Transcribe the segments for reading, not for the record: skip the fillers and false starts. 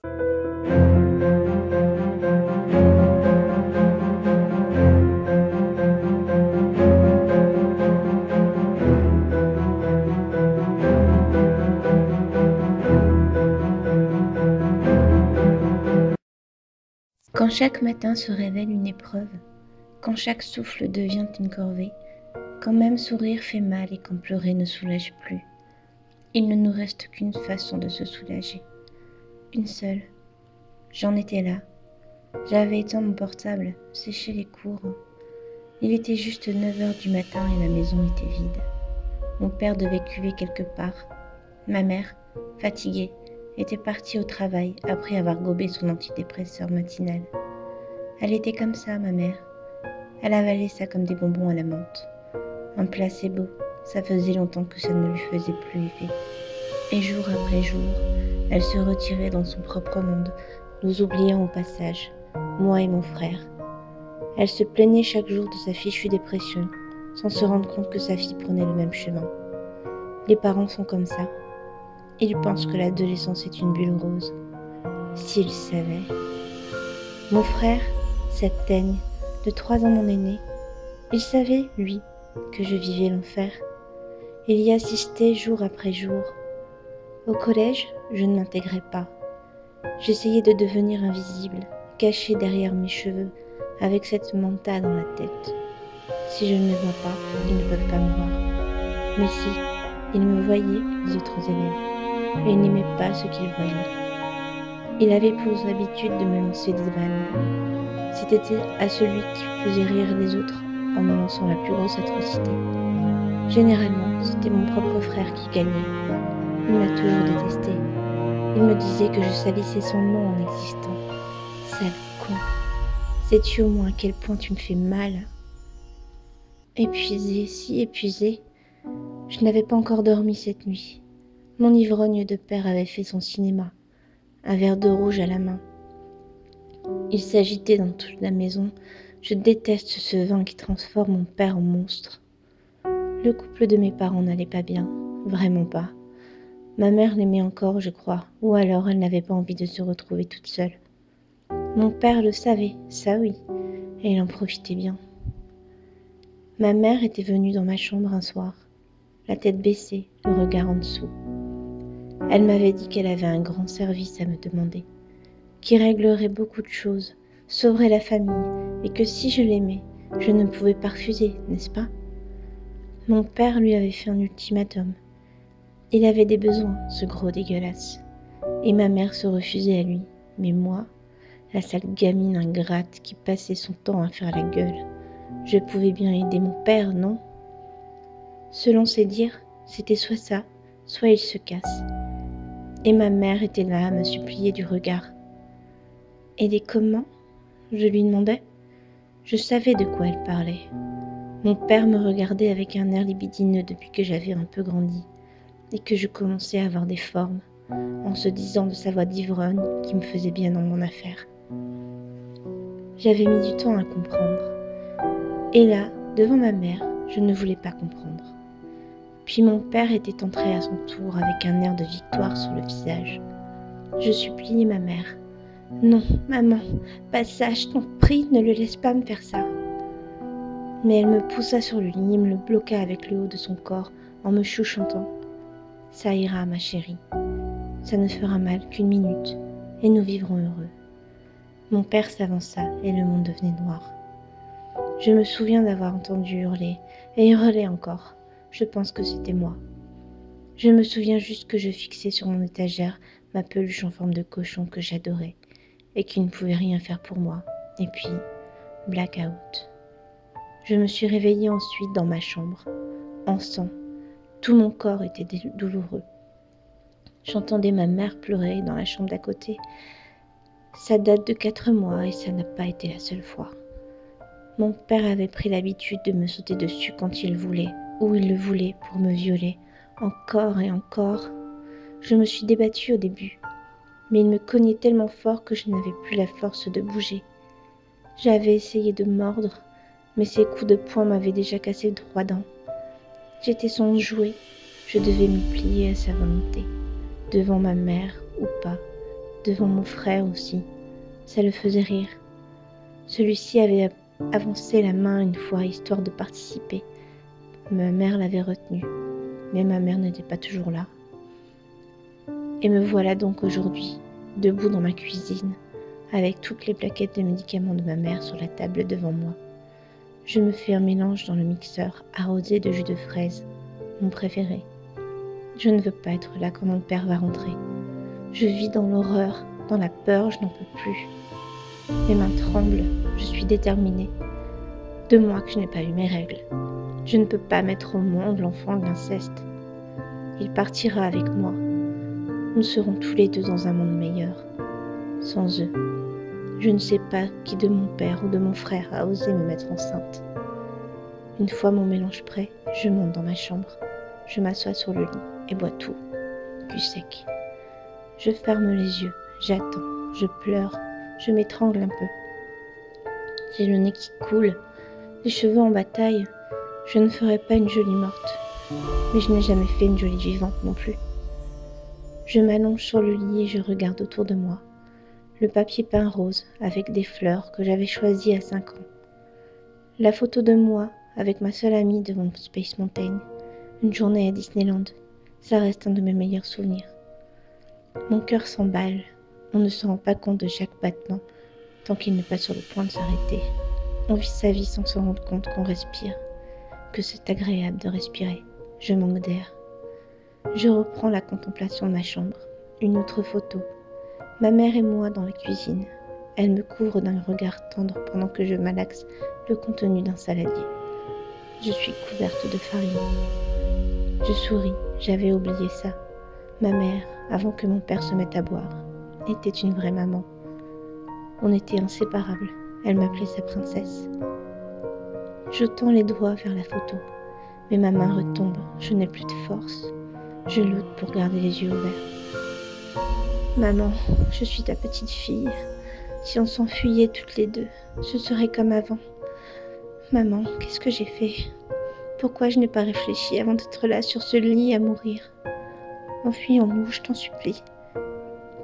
Quand chaque matin se révèle une épreuve, quand chaque souffle devient une corvée, quand même sourire fait mal et quand pleurer ne soulage plus, il ne nous reste qu'une façon de se soulager. Une seule. J'en étais là. J'avais éteint mon portable, séché les cours. Il était juste 9h du matin et la maison était vide. Mon père devait cuver quelque part. Ma mère, fatiguée, était partie au travail après avoir gobé son antidépresseur matinal. Elle était comme ça, ma mère. Elle avalait ça comme des bonbons à la menthe. Un placebo, ça faisait longtemps que ça ne lui faisait plus effet. Et jour après jour, elle se retirait dans son propre monde, nous oubliant au passage, moi et mon frère. Elle se plaignait chaque jour de sa fichue dépression, sans se rendre compte que sa fille prenait le même chemin. Les parents sont comme ça. Ils pensent que l'adolescence est une bulle rose. S'ils savaient. Mon frère, cette teigne, de 3 ans mon aîné, il savait, lui, que je vivais l'enfer. Il y assistait jour après jour. Au collège, je ne m'intégrais pas. J'essayais de devenir invisible, cachée derrière mes cheveux, avec cette manta dans la tête. Si je ne les vois pas, ils ne peuvent pas me voir. Mais si, ils me voyaient, les autres élèves, et ils n'aimaient pas ce qu'ils voyaient. Il avait pour habitude de me lancer des vannes. C'était à celui qui faisait rire les autres en me lançant la plus grosse atrocité. Généralement, c'était mon propre frère qui gagnait. Il m'a toujours détesté. Il me disait que je salissais son nom en existant. Sale con. Sais-tu au moins à quel point tu me fais mal? Épuisée, si épuisée. Je n'avais pas encore dormi cette nuit. Mon ivrogne de père avait fait son cinéma, un verre de rouge à la main. Il s'agitait dans toute la maison. Je déteste ce vin qui transforme mon père en monstre. Le couple de mes parents n'allait pas bien, vraiment pas. Ma mère l'aimait encore, je crois, ou alors elle n'avait pas envie de se retrouver toute seule. Mon père le savait, ça oui, et il en profitait bien. Ma mère était venue dans ma chambre un soir, la tête baissée, le regard en dessous. Elle m'avait dit qu'elle avait un grand service à me demander, qui réglerait beaucoup de choses, sauverait la famille, et que si je l'aimais, je ne pouvais pas refuser, n'est-ce pas? Mon père lui avait fait un ultimatum. Il avait des besoins, ce gros dégueulasse. Et ma mère se refusait à lui. Mais moi, la sale gamine ingrate qui passait son temps à faire la gueule, je pouvais bien aider mon père, non? Selon ses dires, c'était soit ça, soit il se casse. Et ma mère était là à me supplier du regard. Aider comment? Je lui demandais. Je savais de quoi elle parlait. Mon père me regardait avec un air libidineux depuis que j'avais un peu grandi et que je commençais à avoir des formes, en se disant de sa voix d'ivrogne qui me faisait bien dans mon affaire. J'avais mis du temps à comprendre. Et là, devant ma mère, je ne voulais pas comprendre. Puis mon père était entré à son tour avec un air de victoire sur le visage. Je suppliai ma mère. Non, maman, pas ça, je t'en prie, ne le laisse pas me faire ça. Mais elle me poussa sur le lit et me le bloqua avec le haut de son corps en me chuchotant. Ça ira, ma chérie. Ça ne fera mal qu'une minute et nous vivrons heureux. Mon père s'avança et le monde devenait noir. Je me souviens d'avoir entendu hurler et hurler encore. Je pense que c'était moi. Je me souviens juste que je fixais sur mon étagère ma peluche en forme de cochon que j'adorais et qui ne pouvait rien faire pour moi. Et puis, blackout. Je me suis réveillée ensuite dans ma chambre, en sang. Tout mon corps était douloureux. J'entendais ma mère pleurer dans la chambre d'à côté. Ça date de 4 mois et ça n'a pas été la seule fois. Mon père avait pris l'habitude de me sauter dessus quand il voulait, où il le voulait, pour me violer, encore et encore. Je me suis débattue au début, mais il me cognait tellement fort que je n'avais plus la force de bouger. J'avais essayé de mordre, mais ses coups de poing m'avaient déjà cassé 3 dents. J'étais son jouet, je devais me plier à sa volonté, devant ma mère ou pas, devant mon frère aussi. Ça le faisait rire. Celui-ci avait avancé la main une fois, histoire de participer. Ma mère l'avait retenu, mais ma mère n'était pas toujours là. Et me voilà donc aujourd'hui, debout dans ma cuisine, avec toutes les plaquettes de médicaments de ma mère sur la table devant moi. Je me fais un mélange dans le mixeur, arrosé de jus de fraise, mon préféré. Je ne veux pas être là quand mon père va rentrer. Je vis dans l'horreur, dans la peur, je n'en peux plus. Mes mains tremblent, je suis déterminée. 2 mois que je n'ai pas eu mes règles. Je ne peux pas mettre au monde l'enfant de l'inceste. Il partira avec moi. Nous serons tous les deux dans un monde meilleur. Sans eux, je ne sais pas qui de mon père ou de mon frère a osé me mettre enceinte. Une fois mon mélange prêt, je monte dans ma chambre. Je m'assois sur le lit et bois tout, du sec. Je ferme les yeux, j'attends, je pleure, je m'étrangle un peu. J'ai le nez qui coule, les cheveux en bataille. Je ne ferai pas une jolie morte, mais je n'ai jamais fait une jolie vivante non plus. Je m'allonge sur le lit et je regarde autour de moi. Le papier peint rose avec des fleurs que j'avais choisies à 5 ans. La photo de moi avec ma seule amie devant Space Mountain. Une journée à Disneyland. Ça reste un de mes meilleurs souvenirs. Mon cœur s'emballe. On ne se rend pas compte de chaque battement tant qu'il n'est pas sur le point de s'arrêter. On vit sa vie sans se rendre compte qu'on respire, que c'est agréable de respirer. Je manque d'air. Je reprends la contemplation de ma chambre. Une autre photo. Ma mère et moi dans la cuisine. Elle me couvre d'un regard tendre pendant que je malaxe le contenu d'un saladier. Je suis couverte de farine. Je souris, j'avais oublié ça. Ma mère, avant que mon père se mette à boire, était une vraie maman. On était inséparables. Elle m'appelait sa princesse. Je tends les doigts vers la photo, mais ma main retombe. Je n'ai plus de force. Je lutte pour garder les yeux ouverts. Maman, je suis ta petite fille. Si on s'enfuyait toutes les deux, ce serait comme avant. Maman, qu'est-ce que j'ai fait ? Pourquoi je n'ai pas réfléchi avant d'être là sur ce lit à mourir ? Enfuyons-nous, je t'en supplie.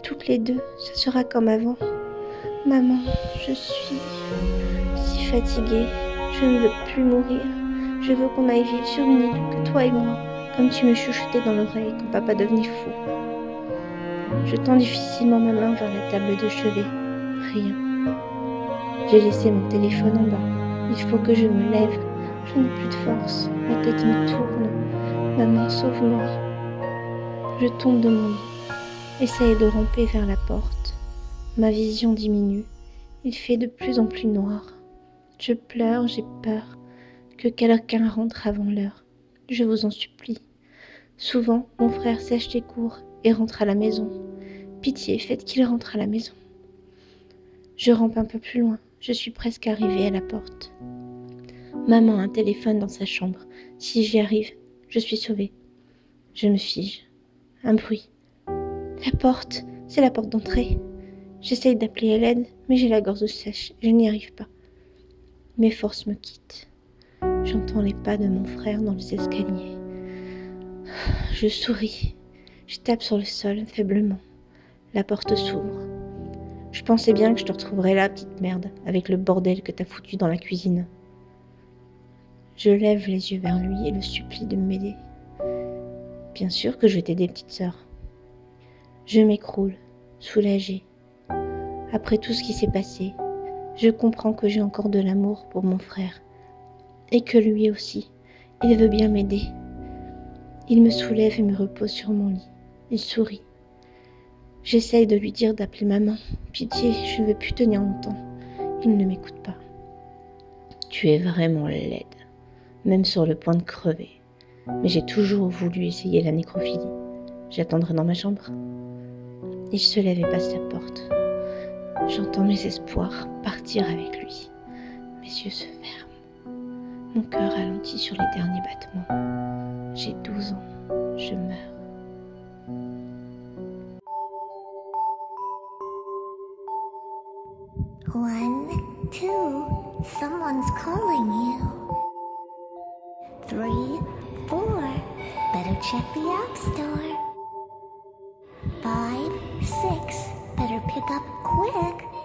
Toutes les deux, ce sera comme avant. Maman, je suis si fatiguée. Je ne veux plus mourir. Je veux qu'on aille vivre sur une île, que toi et moi, comme tu me chuchotais dans l'oreille quand papa devenait fou. Je tends difficilement ma main vers la table de chevet. Rien. J'ai laissé mon téléphone en bas. Il faut que je me lève. Je n'ai plus de force. Ma tête me tourne. Maman, sauve-moi. Je tombe de mon lit. Essaye de ramper vers la porte. Ma vision diminue. Il fait de plus en plus noir. Je pleure, j'ai peur que quelqu'un rentre avant l'heure. Je vous en supplie. Souvent, mon frère sèche les cours et rentre à la maison. Pitié, faites qu'il rentre à la maison. Je rampe un peu plus loin. Je suis presque arrivée à la porte. Maman a un téléphone dans sa chambre. Si j'y arrive, je suis sauvée. Je me fige. Un bruit. La porte, c'est la porte d'entrée. J'essaye d'appeler à l'aide, mais j'ai la gorge sèche. Je n'y arrive pas. Mes forces me quittent. J'entends les pas de mon frère dans les escaliers. Je souris. Je tape sur le sol faiblement. La porte s'ouvre. Je pensais bien que je te retrouverais là, petite merde, avec le bordel que t'as foutu dans la cuisine. Je lève les yeux vers lui et le supplie de m'aider. Bien sûr que je vais t'aider, petite sœur. Je m'écroule, soulagée. Après tout ce qui s'est passé, je comprends que j'ai encore de l'amour pour mon frère. Et que lui aussi, il veut bien m'aider. Il me soulève et me repose sur mon lit. Il sourit. J'essaye de lui dire d'appeler maman. Pitié, je ne veux plus tenir longtemps. Il ne m'écoute pas. Tu es vraiment laide, même sur le point de crever. Mais j'ai toujours voulu essayer la nécrophilie. J'attendrai dans ma chambre. Il se lève et passe la porte. J'entends mes espoirs partir avec lui. Mes yeux se ferment. Mon cœur ralentit sur les derniers battements. J'ai 12 ans. Je meurs. One, two, someone's calling you. 3, 4, better check the app store. 5, 6, better pick up quick